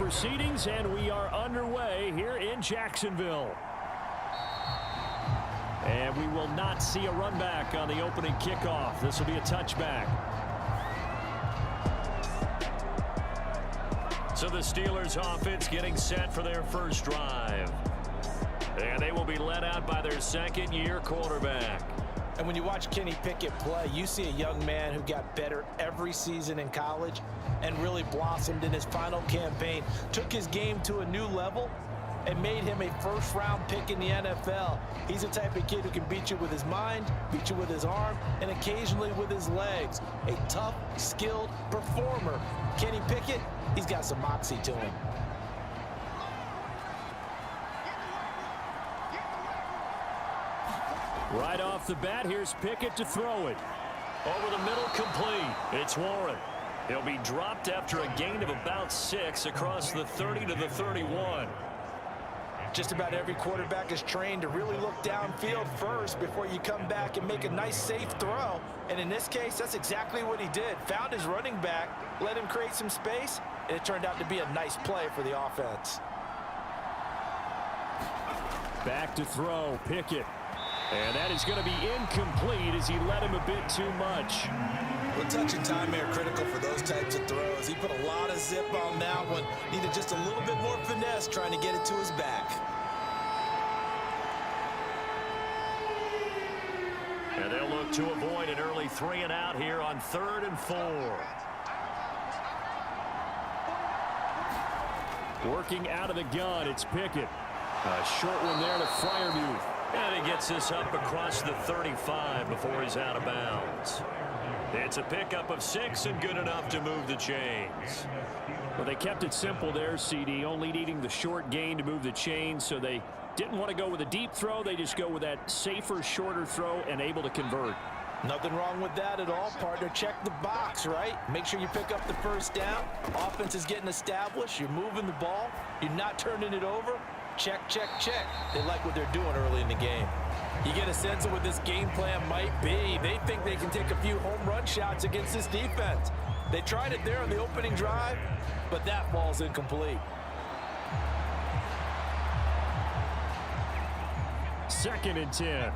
proceedings, and we are underway here in Jacksonville. And we will not see a run back on the opening kickoff. This will be a touchback. So the Steelers offense getting set for their first drive. And they will be led out by their second-year quarterback. And when you watch Kenny Pickett play, you see a young man who got better every season in college and really blossomed in his final campaign, took his game to a new level, and made him a first-round pick in the NFL. He's the type of kid who can beat you with his mind, beat you with his arm, and occasionally with his legs. A tough, skilled performer. Kenny Pickett, he's got some moxie to him. Right off the bat, here's Pickett to throw it. Over the middle, complete. It's Warren. He'll be dropped after a gain of about 6 across the 30 to the 31. Just about every quarterback is trained to really look downfield first before you come back and make a nice, safe throw. And in this case, that's exactly what he did. Found his running back, let him create some space, and it turned out to be a nice play for the offense. Back to throw, Pickett. And that is going to be incomplete as he led him a bit too much. Well, touch and time are critical for those types of throws. He put a lot of zip on that one. Needed just a little bit more finesse trying to get it to his back. And they'll look to avoid an early 3-and-out here on 3rd and 4. Working out of the gun, it's Pickett. A short one there to Freiermuth. And he gets this up across the 35 before he's out of bounds. It's a pickup of 6 and good enough to move the chains. Well, they kept it simple there, CD, only needing the short gain to move the chains, so they didn't want to go with a deep throw. They just go with that safer, shorter throw and able to convert. Nothing wrong with that at all, partner. Check the box, right? Make sure you pick up the first down. Offense is getting established. You're moving the ball. You're not turning it over. Check, check, check. They like what they're doing early in the game. You get a sense of what this game plan might be. They think they can take a few home run shots against this defense. They tried it there on the opening drive, but that ball's incomplete. 2nd and 10.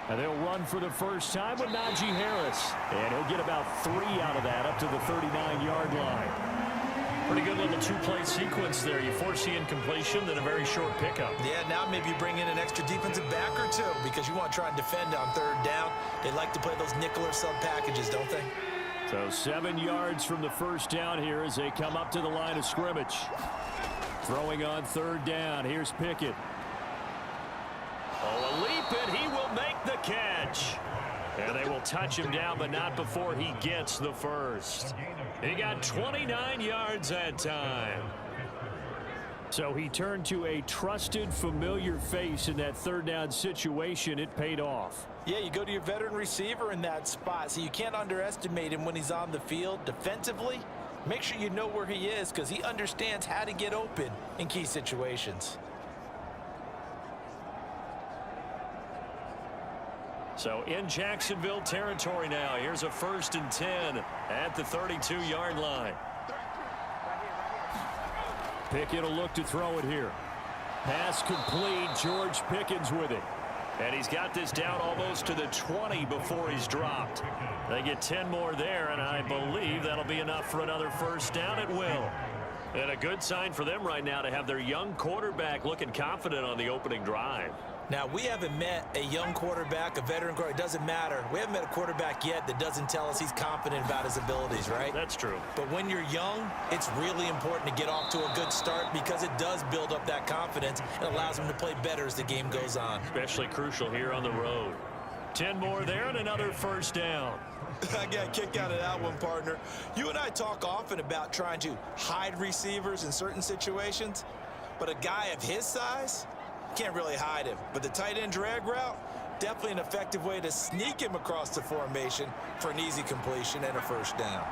And they'll run for the first time with Najee Harris. And he'll get about 3 out of that up to the 39-yard line. Pretty good little 2-play sequence there. You force the incompletion, then a very short pickup. Yeah, now maybe you bring in an extra defensive back or two because you want to try and defend on 3rd down. They like to play those nickel or sub packages, don't they? So 7 yards from the first down here as they come up to the line of scrimmage. Throwing on 3rd down. Here's Pickett. Oh, a leap, and he will make the catch. And they will touch him down, but not before he gets the first. He got 29 yards that time. So he turned to a trusted, familiar face in that 3rd down situation. It paid off. Yeah, you go to your veteran receiver in that spot, so you can't underestimate him when he's on the field defensively. Make sure you know where he is because he understands how to get open in key situations. So in Jacksonville territory now. Here's a 1st and 10 at the 32-yard line. Pickett will look to throw it here. Pass complete. George Pickens with it. And he's got this down almost to the 20 before he's dropped. They get 10 more there, and I believe that'll be enough for another first down. It will. And a good sign for them right now to have their young quarterback looking confident on the opening drive. Now, we haven't met a young quarterback, a veteran quarterback. It doesn't matter. We haven't met a quarterback yet that doesn't tell us he's confident about his abilities, right? That's true. But when you're young, it's really important to get off to a good start because it does build up that confidence and allows him to play better as the game goes on. Especially crucial here on the road. 10 more there and another first down. I got a kick out of that one, partner. You and I talk often about trying to hide receivers in certain situations, but a guy of his size can't really hide him. But the tight end drag route, definitely an effective way to sneak him across the formation for an easy completion and a first down.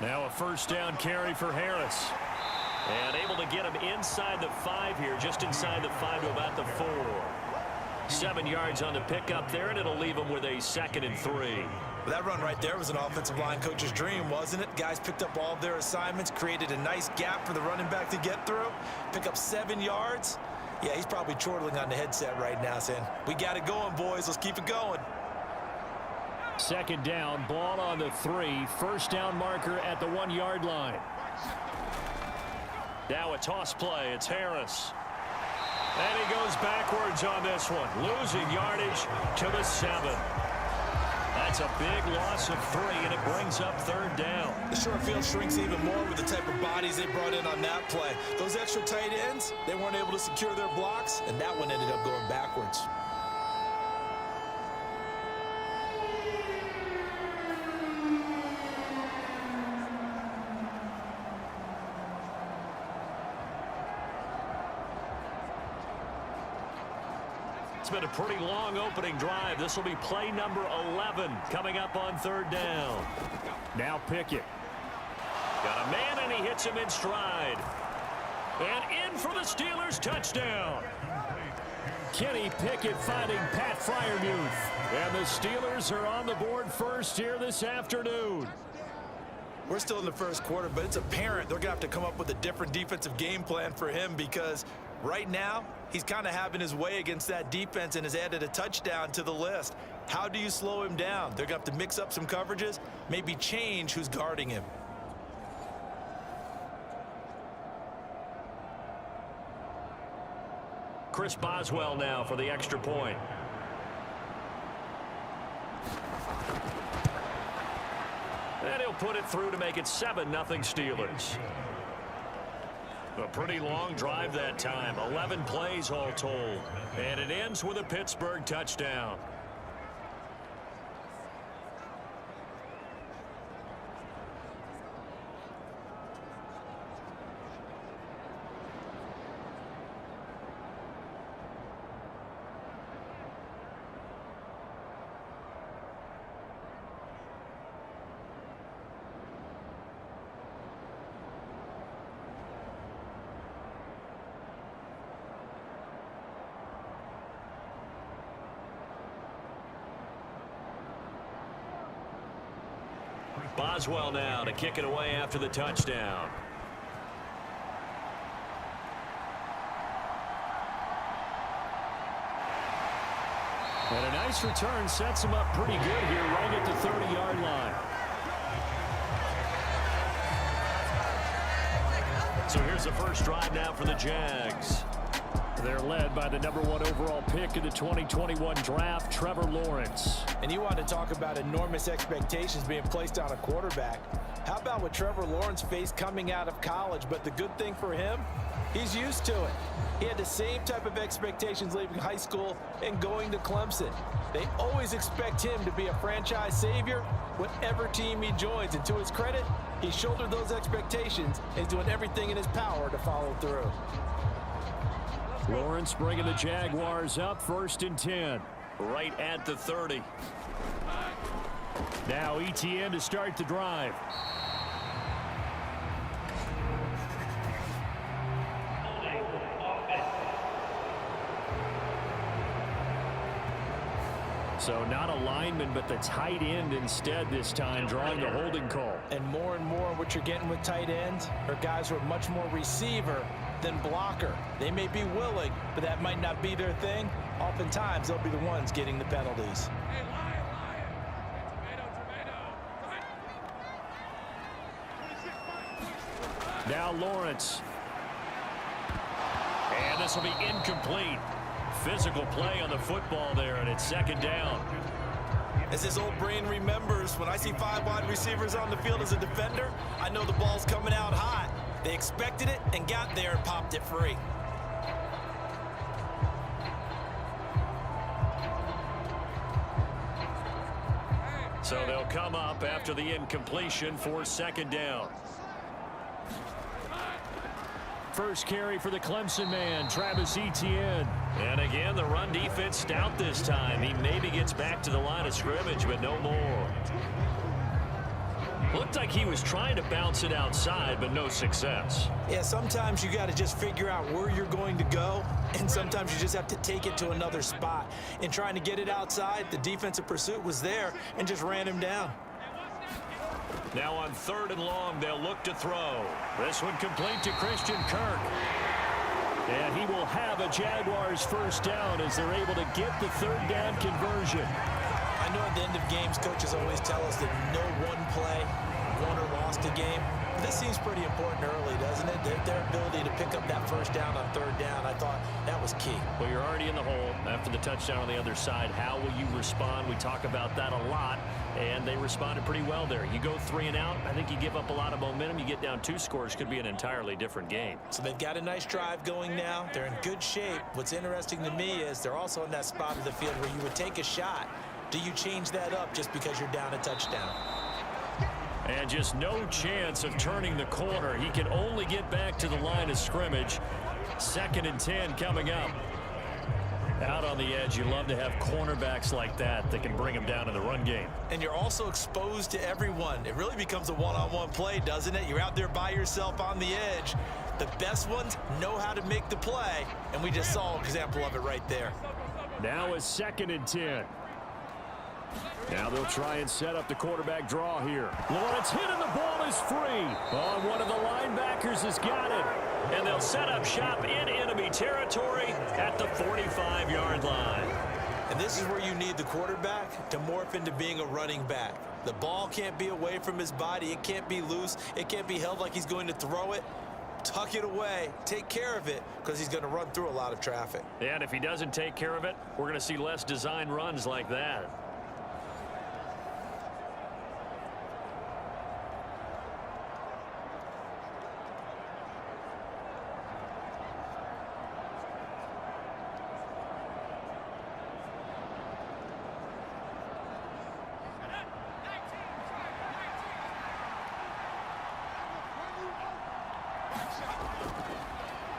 Now a first down carry for Harris. And able to get him inside the 5 here, just inside the 5 to about the 4. 7 yards on the pickup there, and it'll leave them with a 2nd and 3. Well, that run right there was an offensive line coach's dream, wasn't it? Guys picked up all of their assignments, created a nice gap for the running back to get through, pick up 7 yards. Yeah, he's probably chortling on the headset right now saying, we got it going, boys. Let's keep it going. 2nd down, ball on the 3. 1st down marker at the 1-yard line. Now a toss play. It's Harris. And he goes backwards on this one, losing yardage to the 7. That's a big loss of 3, and it brings up 3rd down. The short field shrinks even more with the type of bodies they brought in on that play. Those extra tight ends, they weren't able to secure their blocks, and that one ended up going backwards. It's been a pretty long opening drive. This will be play number 11 coming up on 3rd down. Now Pickett. Got a man, and he hits him in stride. And in for the Steelers touchdown. Kenny Pickett finding Pat Freiermuth. And the Steelers are on the board first here this afternoon. We're still in the first quarter, but it's apparent they're going to have to come up with a different defensive game plan for him because right now, he's kind of having his way against that defense and has added a touchdown to the list. How do you slow him down? They're going to have to mix up some coverages, maybe change who's guarding him. Chris Boswell now for the extra point. And he'll put it through to make it 7-0 Steelers. A pretty long drive that time. 11 plays all told. And it ends with a Pittsburgh touchdown. Boswell now to kick it away after the touchdown. And a nice return sets him up pretty good here right at the 30-yard line. So here's the first drive now for the Jags. They're led by the #1 overall pick in the 2021 draft, Trevor Lawrence. And you want to talk about enormous expectations being placed on a quarterback. How about what Trevor Lawrence faced coming out of college? But the good thing for him, he's used to it. He had the same type of expectations leaving high school and going to Clemson. They always expect him to be a franchise savior, whatever team he joins. And to his credit, he shouldered those expectations and is doing everything in his power to follow through. Lawrence bringing the Jaguars up 1st and 10. Right at the 30. Now ETN to start the drive. So not a lineman, but the tight end instead this time, drawing the holding call. And more what you're getting with tight ends are guys who are much more receiver than blocker. They may be willing, but that might not be their thing. Oftentimes, they'll be the ones getting the penalties. Now Lawrence. And this will be incomplete. Physical play on the football there, and it's 2nd down. As his old brain remembers, when I see 5 wide receivers on the field as a defender, I know the ball's coming out hot. They expected it and got there and popped it free. So they'll come up after the incompletion for 2nd down. First carry for the Clemson man, Travis Etienne. And again, the run defense stout this time. He maybe gets back to the line of scrimmage, but no more. Looked like he was trying to bounce it outside, but no success. Yeah, sometimes you got to just figure out where you're going to go, and sometimes you just have to take it to another spot. In trying to get it outside, the defensive pursuit was there and just ran him down. Now on 3rd and long, they'll look to throw. This one complete to Christian Kirk. And he will have a Jaguars first down as they're able to get the 3rd down conversion. I know at the end of games, coaches always tell us that no one play won or lost a game. But this seems pretty important early, doesn't it? Their ability to pick up that first down on 3rd down, I thought that was key. Well, you're already in the hole after the touchdown on the other side. How will you respond? We talk about that a lot, and they responded pretty well there. You go 3 and out, I think you give up a lot of momentum. You get down 2 scores, could be an entirely different game. So they've got a nice drive going now. They're in good shape. What's interesting to me is they're also in that spot of the field where you would take a shot. Do you change that up just because you're down a touchdown? And just no chance of turning the corner. He can only get back to the line of scrimmage. 2nd and 10 coming up. Out on the edge, you love to have cornerbacks like that can bring them down in the run game. And you're also exposed to everyone. It really becomes a one-on-one play, doesn't it? You're out there by yourself on the edge. The best ones know how to make the play, and we just saw an example of it right there. Now a 2nd and 10. Now they'll try and set up the quarterback draw here. Lawrence hit and the ball is free. Oh, one of the linebackers has got it. And they'll set up shop in enemy territory at the 45-yard line. And this is where you need the quarterback to morph into being a running back. The ball can't be away from his body. It can't be loose. It can't be held like he's going to throw it. Tuck it away. Take care of it because he's going to run through a lot of traffic. And if he doesn't take care of it, we're going to see less design runs like that.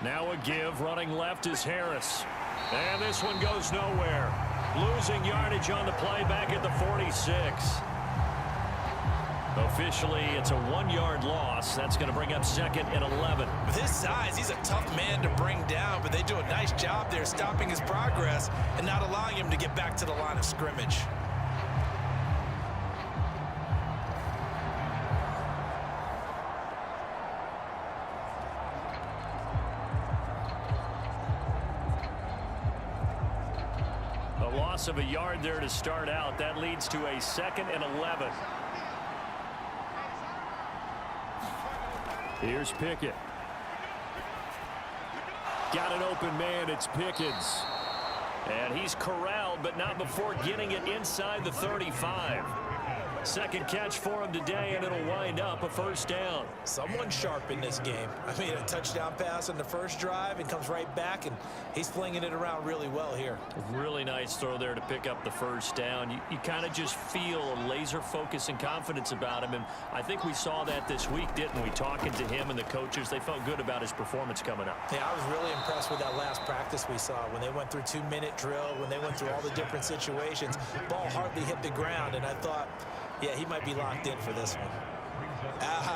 Now a give, running left is Harris. And this one goes nowhere. Losing yardage on the play back at the 46. Officially, it's a 1-yard loss. That's going to bring up 2nd and 11. With his size, he's a tough man to bring down, but they do a nice job there stopping his progress and not allowing him to get back to the line of scrimmage. Of a yard there to start out. That leads to a 2nd and 11. Here's Pickett. Got an open man. It's Pickens. And he's corralled, but not before getting it inside the 35. 2nd catch for him today, and it'll wind up a first down. Someone sharp in this game. I mean, a touchdown pass on the first drive and comes right back, and he's flinging it around really well here. Really nice throw there to pick up the first down. You kind of just feel a laser focus and confidence about him, and I think we saw that this week, didn't we? Talking to him and the coaches, they felt good about his performance coming up. Yeah, I was really impressed with that last practice we saw when they went through 2-minute drill, when they went through all the different situations. Ball hardly hit the ground, and I thought, yeah, he might be locked in for this one.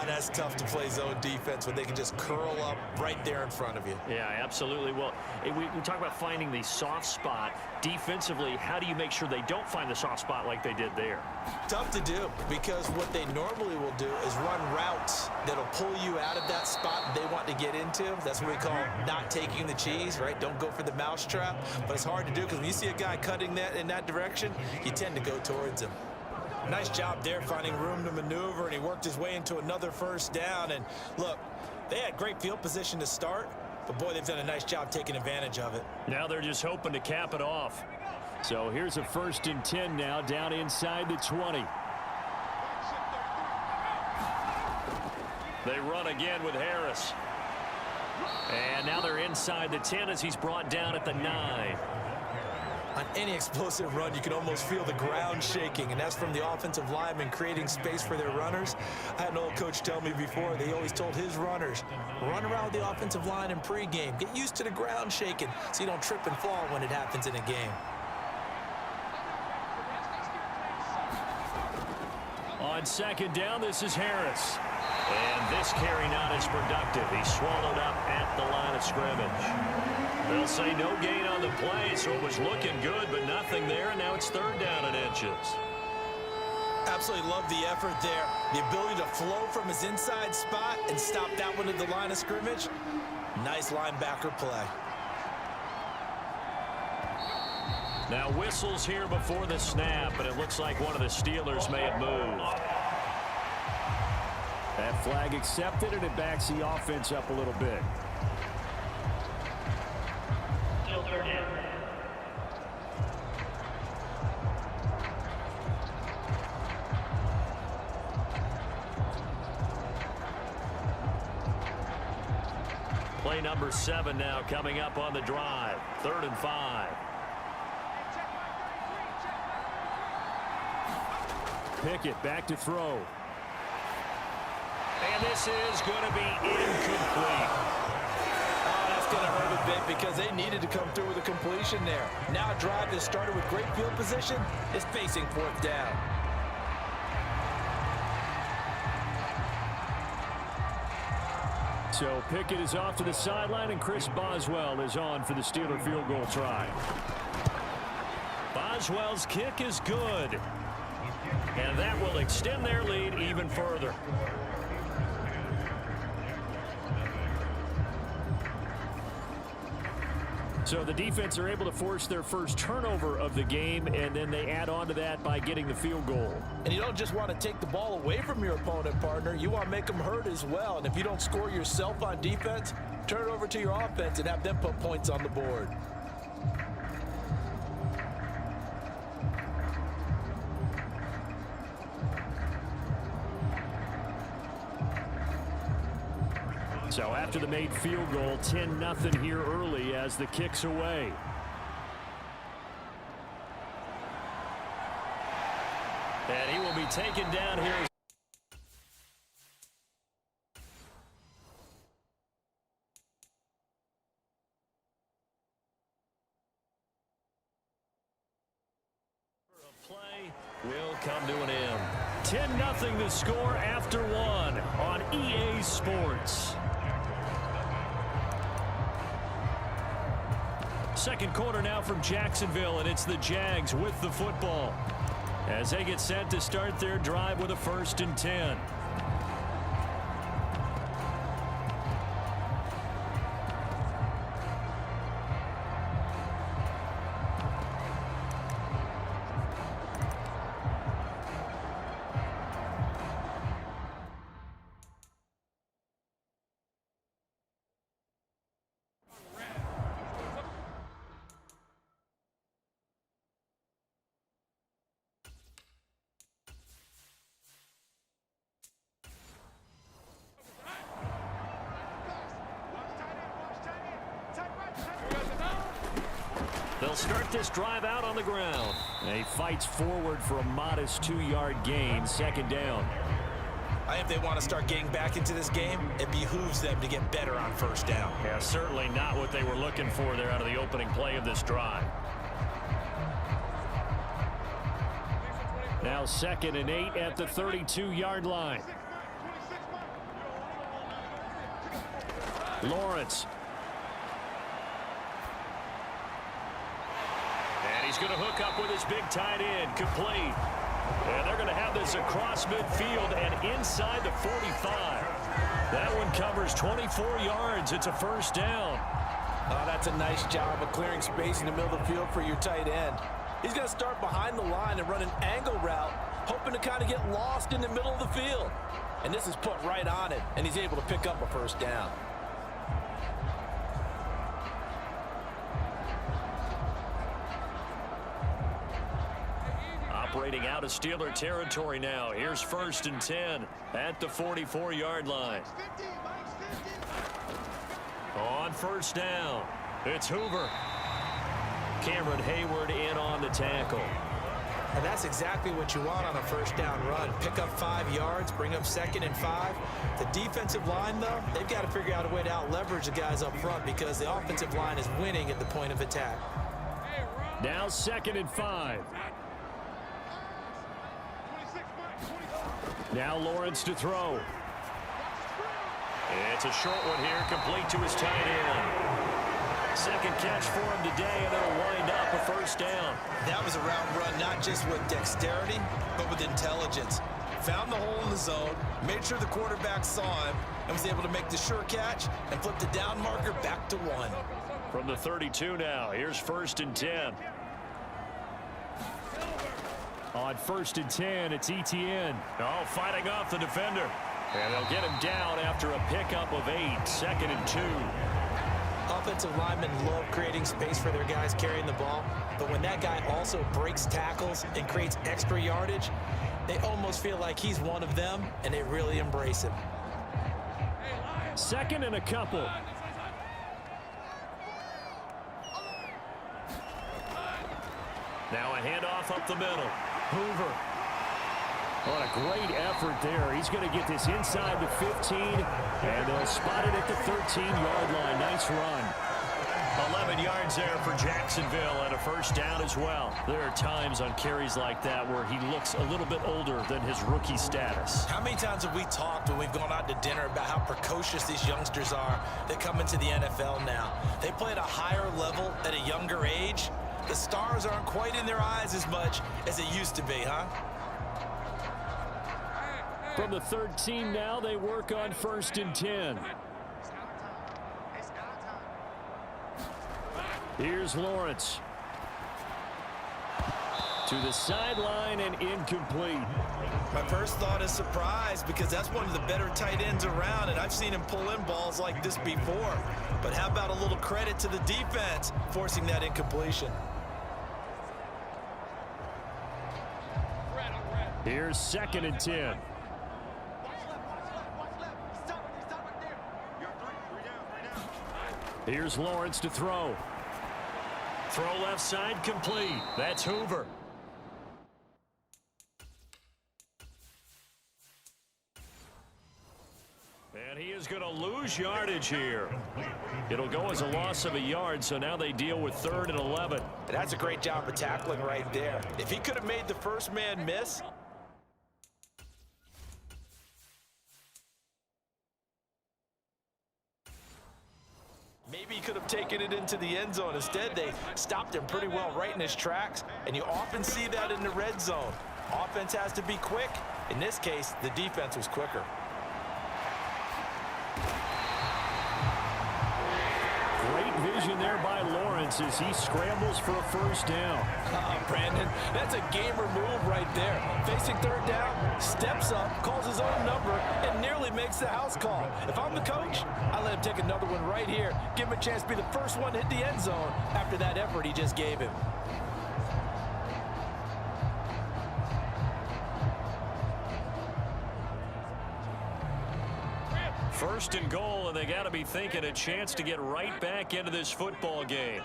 That's tough to play zone defense when they can just curl up right there in front of you. Yeah, absolutely. Well, we talk about finding the soft spot. Defensively, how do you make sure they don't find the soft spot like they did there? Tough to do, because what they normally will do is run routes that'll pull you out of that spot they want to get into. That's what we call not taking the cheese, right? Don't go for the mousetrap. But it's hard to do because when you see a guy cutting that in that direction, you tend to go towards him. Nice job there finding room to maneuver, and he worked his way into another first down. And look, they had great field position to start, but boy, they've done a nice job taking advantage of it. Now they're just hoping to cap it off. So here's a 1st and 10 now, down inside the 20. They run again with Harris. And now they're inside the 10 as he's brought down at the 9. On any explosive run, you can almost feel the ground shaking, and that's from the offensive linemen creating space for their runners. I had an old coach tell me before, they always told his runners, run around with the offensive line in pregame. Get used to the ground shaking so you don't trip and fall when it happens in a game. On second down, this is Harris. And this carry not as productive. He's swallowed up at the line of scrimmage. They'll say no gain on the play, so it was looking good, but nothing there, and now it's third down and inches. Absolutely love the effort there. The ability to flow from his inside spot and stop that one at the line of scrimmage. Nice linebacker play. Now whistles here before the snap, and it looks like one of the Steelers may have moved. That flag accepted, and it backs the offense up a little bit. Still third down. Play number 7 now coming up on the drive. 3rd and 5. Pickett back to throw. And this is going to be incomplete. Oh, that's going to hurt a bit because they needed to come through with a completion there. Now a drive that started with great field position is facing 4th down. So Pickett is off to the sideline, and Chris Boswell is on for the Steeler field goal try. Boswell's kick is good. And that will extend their lead even further. So the defense are able to force their first turnover of the game, and then they add on to that by getting the field goal. And you don't just want to take the ball away from your opponent, partner. You want to make them hurt as well. And if you don't score yourself on defense, turn it over to your offense and have them put points on the board. So after the made field goal, 10-0 here early as the kick's away. And he will be taken down here. Play will come to an end. 10-0 the score after 1 on EA Sports. Second quarter now from Jacksonville, and it's the Jags with the football as they get set to start their drive with a 1st and 10. They'll start this drive out on the ground. And he fights forward for a modest 2-yard gain, 2nd down. I think if they want to start getting back into this game, it behooves them to get better on 1st down. Yeah, certainly not what they were looking for there out of the opening play of this drive. Now 2nd and 8 at the 32-yard line. Lawrence. And he's going to hook up with his big tight end, complete. And they're going to have this across midfield and inside the 45. That one covers 24 yards. It's a 1st down. Oh, that's a nice job of clearing space in the middle of the field for your tight end. He's going to start behind the line and run an angle route, hoping to kind of get lost in the middle of the field. And this is put right on it, and he's able to pick up a 1st down. Operating out of Steeler territory now. Here's 1st and 10 at the 44-yard line. On 1st down, it's Hoover. Cameron Hayward in on the tackle. And that's exactly what you want on a 1st down run. Pick up 5 yards, bring up 2nd and 5. The defensive line, though, they've got to figure out a way to out-leverage the guys up front because the offensive line is winning at the point of attack. Now 2nd and 5. Now Lawrence to throw. It's a short one here, complete to his tight end. Second catch for him today, and it'll wind up a first down. That was a route run, not just with dexterity, but with intelligence. Found the hole in the zone, made sure the quarterback saw him, and was able to make the sure catch and flip the down marker back to 1. From the 32 now, here's 1st and 10. On 1st and 10, it's ETN. Oh, fighting off the defender. And they'll get him down after a pickup of 8, 2nd and 2. Offensive linemen love creating space for their guys carrying the ball, but when that guy also breaks tackles and creates extra yardage, they almost feel like he's one of them, and they really embrace him. 2nd and a couple. Now a handoff up the middle. Hoover. What a great effort there. He's going to get this inside the 15, and they'll spot it at the 13-yard line. Nice run. 11 yards there for Jacksonville and a first down as well. There are times on carries like that where he looks a little bit older than his rookie status. How many times have we talked when we've gone out to dinner about how precocious these youngsters are that come into the NFL now? They play at a higher level at a younger age. The stars aren't quite in their eyes as much as it used to be, huh? From the 13 now, they work on 1st and 10. Here's Lawrence. To the sideline and incomplete. My first thought is surprise because that's one of the better tight ends around, and I've seen him pull in balls like this before. But how about a little credit to the defense forcing that incompletion? Here's 2nd and 10. Here's Lawrence to throw. Throw left side complete. That's Hoover. And he is going to lose yardage here. It'll go as a loss of a yard, so now they deal with 3rd and 11. That's a great job of tackling right there. If he could have made the first man miss, maybe he could have taken it into the end zone. Instead, they stopped him pretty well right in his tracks, and you often see that in the red zone. Offense has to be quick. In this case, the defense was quicker. Great vision there by Lawrence as he scrambles for a first down. Brandon, that's a gamer move right there. Facing 3rd down, steps up, calls his own number, and nearly makes the house call. If I'm the coach, I let him take another one right here. Give him a chance to be the first one to hit the end zone after that effort he just gave him. 1st and goal, and they got to be thinking a chance to get right back into this football game.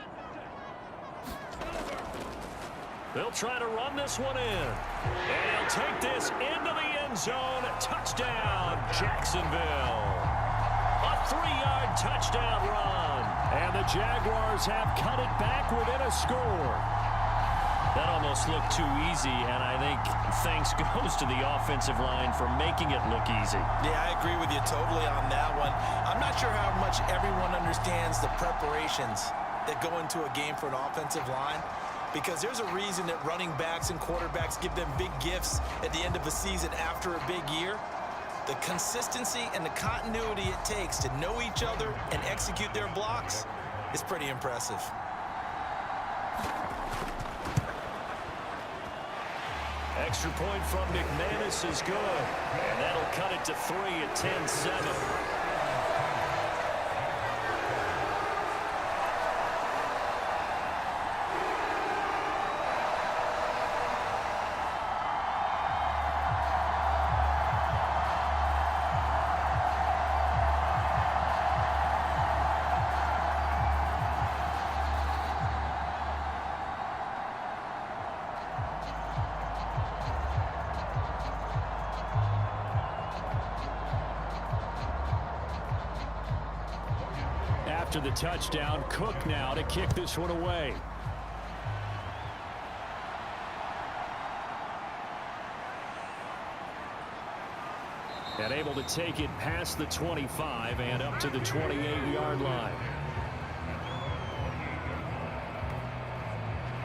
They'll try to run this one in. And he'll take this into the end zone. Touchdown, Jacksonville. A 3-yard touchdown run. And the Jaguars have cut it back within a score. That almost looked too easy, and I think thanks goes to the offensive line for making it look easy. Yeah, I agree with you totally on that one. I'm not sure how much everyone understands the preparations that go into a game for an offensive line, because there's a reason that running backs and quarterbacks give them big gifts at the end of a season after a big year. The consistency and the continuity it takes to know each other and execute their blocks is pretty impressive. Extra point from McManus is good. And that'll cut it to 3 at 10-7. After the touchdown, Cook now to kick this one away. And able to take it past the 25 and up to the 28-yard line.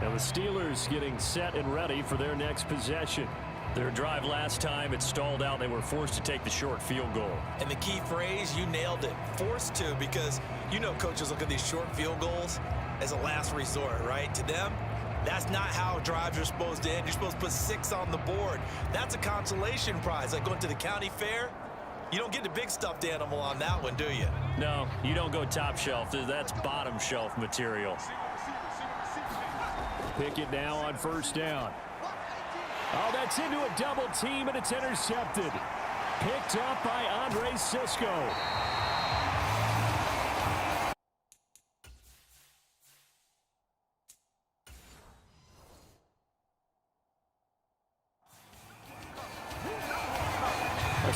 Now the Steelers getting set and ready for their next possession. Their drive last time, it stalled out. They were forced to take the short field goal. And the key phrase, you nailed it, forced to, because you know coaches look at these short field goals as a last resort, right? To them, that's not how drives are supposed to end. You're supposed to put 6 on the board. That's a consolation prize, like going to the county fair. You don't get the big stuffed animal on that one, do you? No, you don't go top shelf. That's bottom shelf material. Pickett now on first down. Oh, that's into a double team, and it's intercepted. Picked up by Andre Sisco.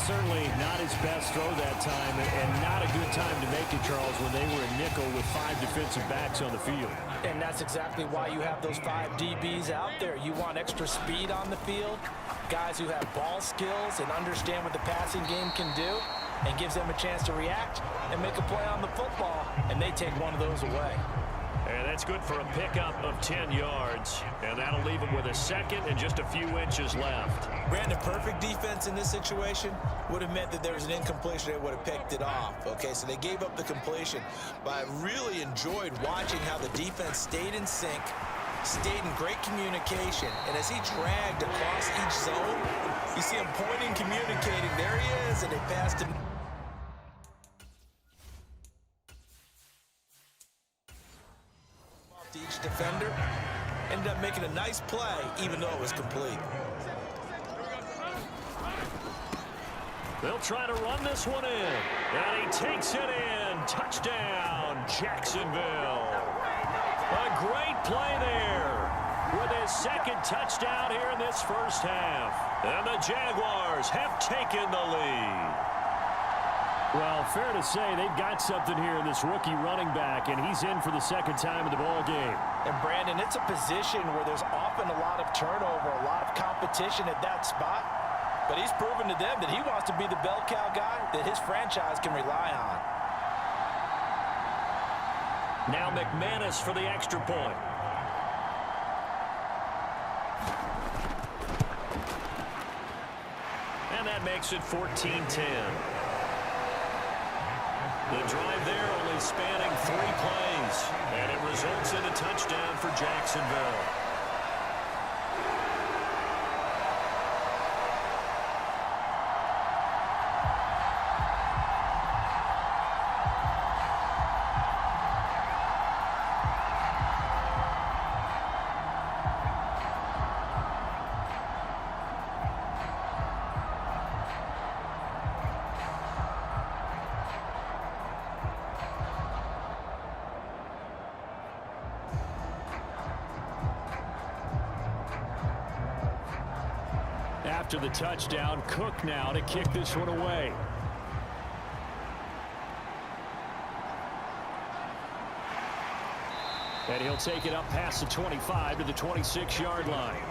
Certainly not his best throw that time, and not a good time to make it, Charles, when they were a nickel with 5 defensive backs on the field. And that's exactly why you have those 5 DBs out there. You want extra speed on the field, guys who have ball skills and understand what the passing game can do, and gives them a chance to react and make a play on the football, and they take one of those away. And that's good for a pickup of 10 yards. And that'll leave him with a second and just a few inches left. Brandon, perfect defense in this situation would have meant that there was an incompletion. They would have picked it off. Okay, so they gave up the completion. But I really enjoyed watching how the defense stayed in sync, stayed in great communication. And as he dragged across each zone, you see him pointing, communicating. There he is, and they passed him. Each defender ended up making a nice play, even though it was complete. They'll try to run this one in, and he takes it in. Touchdown, Jacksonville. A great play there with his second touchdown here in this first half. And the Jaguars have taken the lead. Well, fair to say they've got something here in this rookie running back, and he's in for the second time in the ball game. And Brandon, it's a position where there's often a lot of turnover, a lot of competition at that spot. But he's proven to them that he wants to be the bell cow guy that his franchise can rely on. Now McManus for the extra point. And that makes it 14-10. The drive there only spanning 3 plays, and it results in a touchdown for Jacksonville. After the touchdown, Cook now to kick this one away. And he'll take it up past the 25 to the 26-yard line.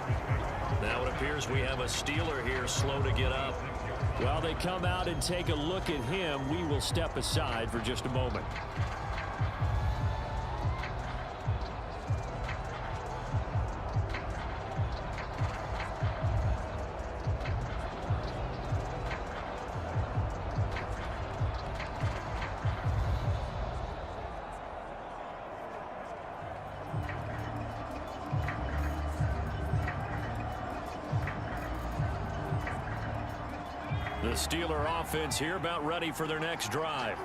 Now it appears we have a Steeler here slow to get up. While they come out and take a look at him, we will step aside for just a moment. The Steeler offense here about ready for their next drive.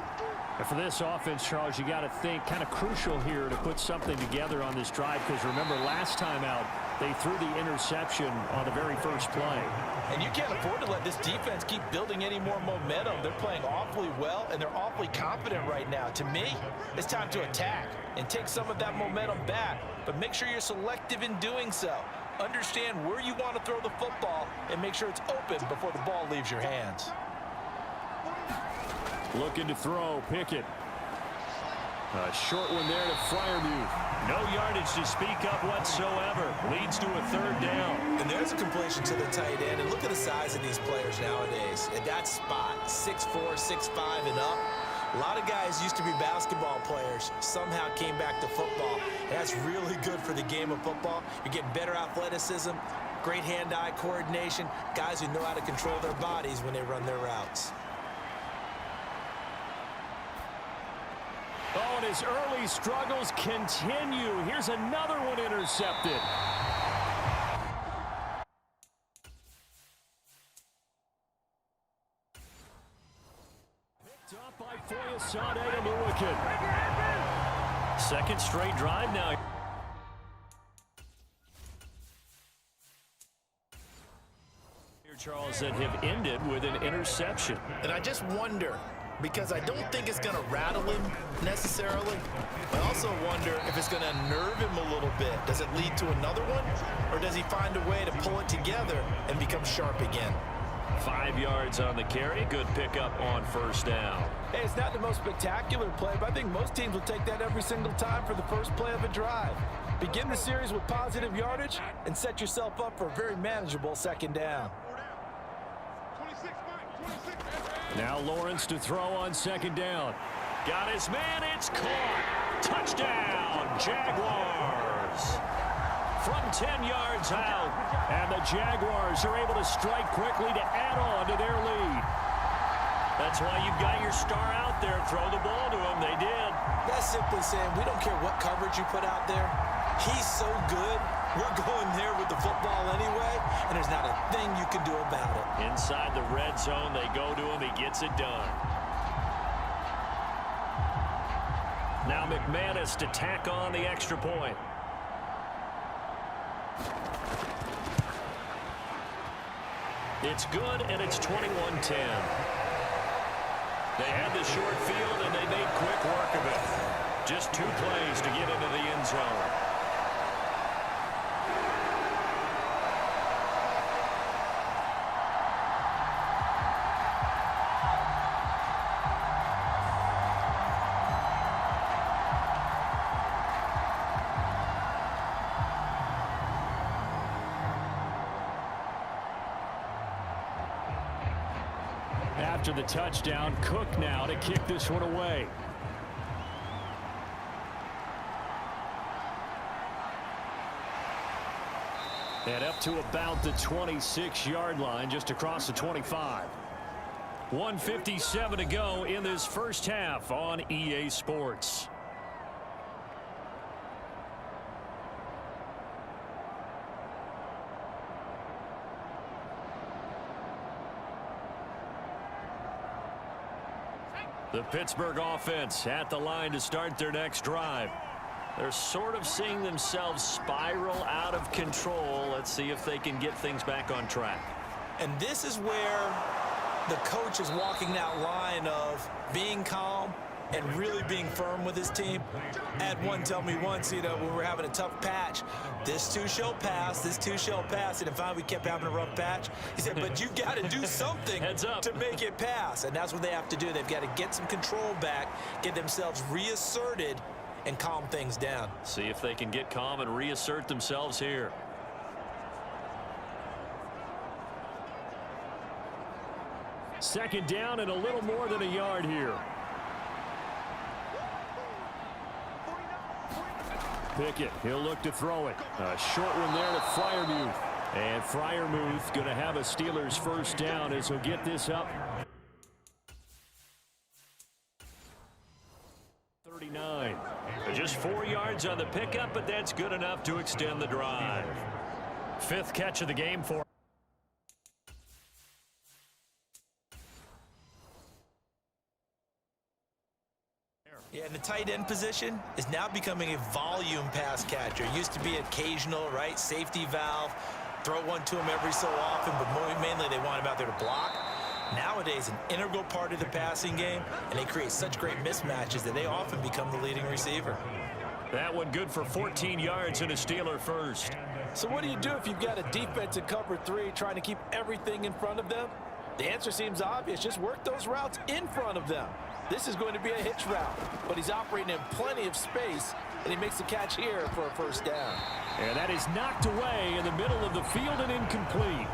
And for this offense, Charles, you got to think kind of crucial here to put something together on this drive, because remember last time out they threw the interception on the very first play. And you can't afford to let this defense keep building any more momentum. They're playing awfully well, and they're awfully confident right now. To me, it's time to attack and take some of that momentum back, but make sure you're selective in doing so. Understand where you want to throw the football and make sure it's open before the ball leaves your hands. Looking to throw, Pickett. A short one there to Freiermuth. No yardage to speak of whatsoever. Leads to a third down. And there's a completion to the tight end. And look at the size of these players nowadays. At that spot, 6'4", 6'5", and up. A lot of guys used to be basketball players, somehow came back to football. And that's really good for the game of football. You're getting better athleticism, great hand-eye coordination, guys who know how to control their bodies when they run their routes. Oh, and his early struggles continue. Here's another one intercepted. Picked up by Foyesade and Bokin. Second straight drive now. Here, Charles, that have ended with an interception. And I just wonder, because I don't think it's going to rattle him necessarily. I also wonder if it's going to unnerve him a little bit. Does it lead to another one? Or does he find a way to pull it together and become sharp again? 5 yards on the carry. Good pickup on first down. Hey, it's not the most spectacular play, but I think most teams will take that every single time for the first play of a drive. Begin the series with positive yardage and set yourself up for a very manageable second down. Now Lawrence to throw on second down. Got his man. It's caught. Touchdown, Jaguars. From 10 yards out. And the Jaguars are able to strike quickly to add on to their lead. That's why you've got your star out there. Throw the ball to him. They did. That's simply saying we don't care what coverage you put out there. He's so good. We're going there with the football anyway, and there's not a thing you can do about it. Inside the red zone, they go to him. He gets it done. Now McManus to tack on the extra point. It's good, and it's 21-10. They had the short field, and they made quick work of it. Just 2 plays to get into the end zone. After the touchdown, Cook now to kick this one away. And up to about the 26-yard line, just across the 25. 1:57 to go in this first half on EA Sports. The Pittsburgh offense at the line to start their next drive. They're sort of seeing themselves spiral out of control. Let's see if they can get things back on track. And this is where the coach is walking that line of being calm and really being firm with his team. I had one tell me once, when we're having a tough patch, this too shall pass, this too shall pass. And if we kept having a rough patch, he said, but you got to do something to make it pass. And that's what they have to do. They've got to get some control back, get themselves reasserted, and calm things down. See if they can get calm and reassert themselves here. Second down and a little more than a yard here. Pickett, he'll look to throw it. A short one there to Freiermuth. And Freiermuth going to have a Steelers first down as he'll get this up. 39. Just 4 yards on the pickup, but that's good enough to extend the drive. 5th catch of the game for. Yeah, and the tight end position is now becoming a volume pass catcher. Used to be occasional, right? Safety valve. Throw one to him every so often, but mainly they want him out there to block. Nowadays, an integral part of the passing game, and they create such great mismatches that they often become the leading receiver. That one good for 14 yards and a Steeler first. So what do you do if you've got a defense in cover 3 trying to keep everything in front of them? The answer seems obvious. Just work those routes in front of them. This is going to be a hitch route, but he's operating in plenty of space, and he makes the catch here for a first down. And that is knocked away in the middle of the field and incomplete.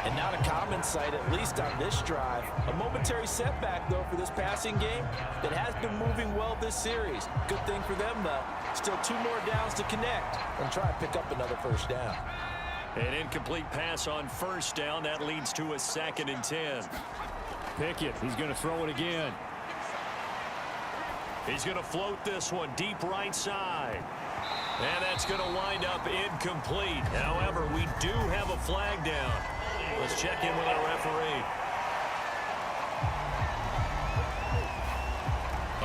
And not a common sight, at least on this drive. A momentary setback, though, for this passing game that has been moving well this series. Good thing for them, though. Still 2 more downs to connect and try to pick up another first down. An incomplete pass on first down. That leads to a 2nd and 10. Pickett, he's going to throw it again. He's going to float this one deep right side. And that's going to wind up incomplete. However, we do have a flag down. Let's check in with our referee.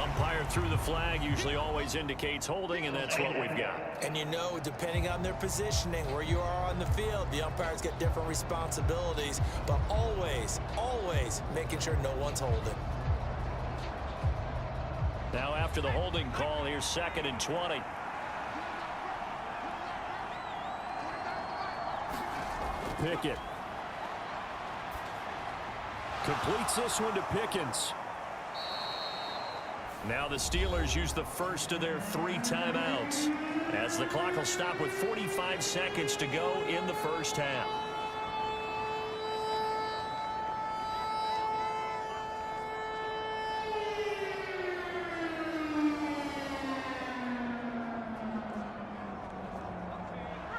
Umpire threw the flag, usually always indicates holding, and that's what we've got. And you know, depending on their positioning, where you are on the field, the umpires get different responsibilities, but always, always making sure no one's holding. Now after the holding call, here's 2nd and 20. Pickett. Completes this one to Pickens. Now the Steelers use the first of their 3 timeouts, as the clock will stop with 45 seconds to go in the first half.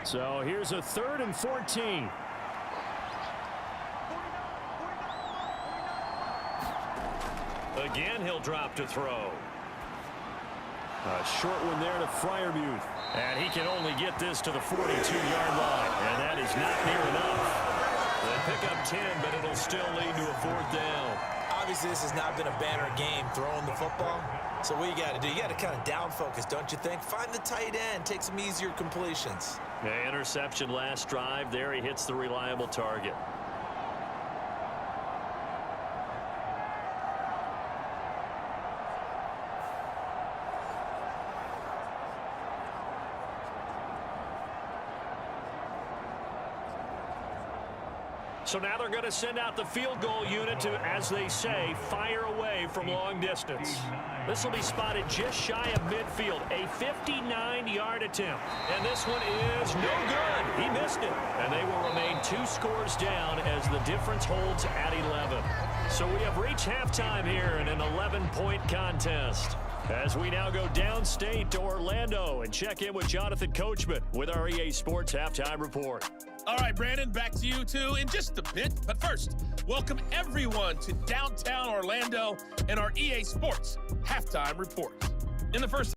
So here's a 3rd and 14. Again, he'll drop to throw. A short one there to Freiermuth. And he can only get this to the 42-yard line. And that is not near enough. They pick up 10, but it'll still lead to a 4th down. Obviously, this has not been a banner game throwing the football. So what you got to do, you got to kind of down focus, don't you think? Find the tight end, take some easier completions. The interception last drive. There he hits the reliable target. So now they're going to send out the field goal unit to, as they say, fire away from long distance. This will be spotted just shy of midfield, a 59-yard attempt. And this one is no good. He missed it. And they will remain 2 scores down as the difference holds at 11. So we have reached halftime here in an 11-point contest. As we now go downstate to Orlando and check in with Jonathan Coachman with our EA Sports Halftime Report. All right, Brandon, back to you two in just a bit. But first, welcome everyone to downtown Orlando and our EA Sports Halftime Report. In the first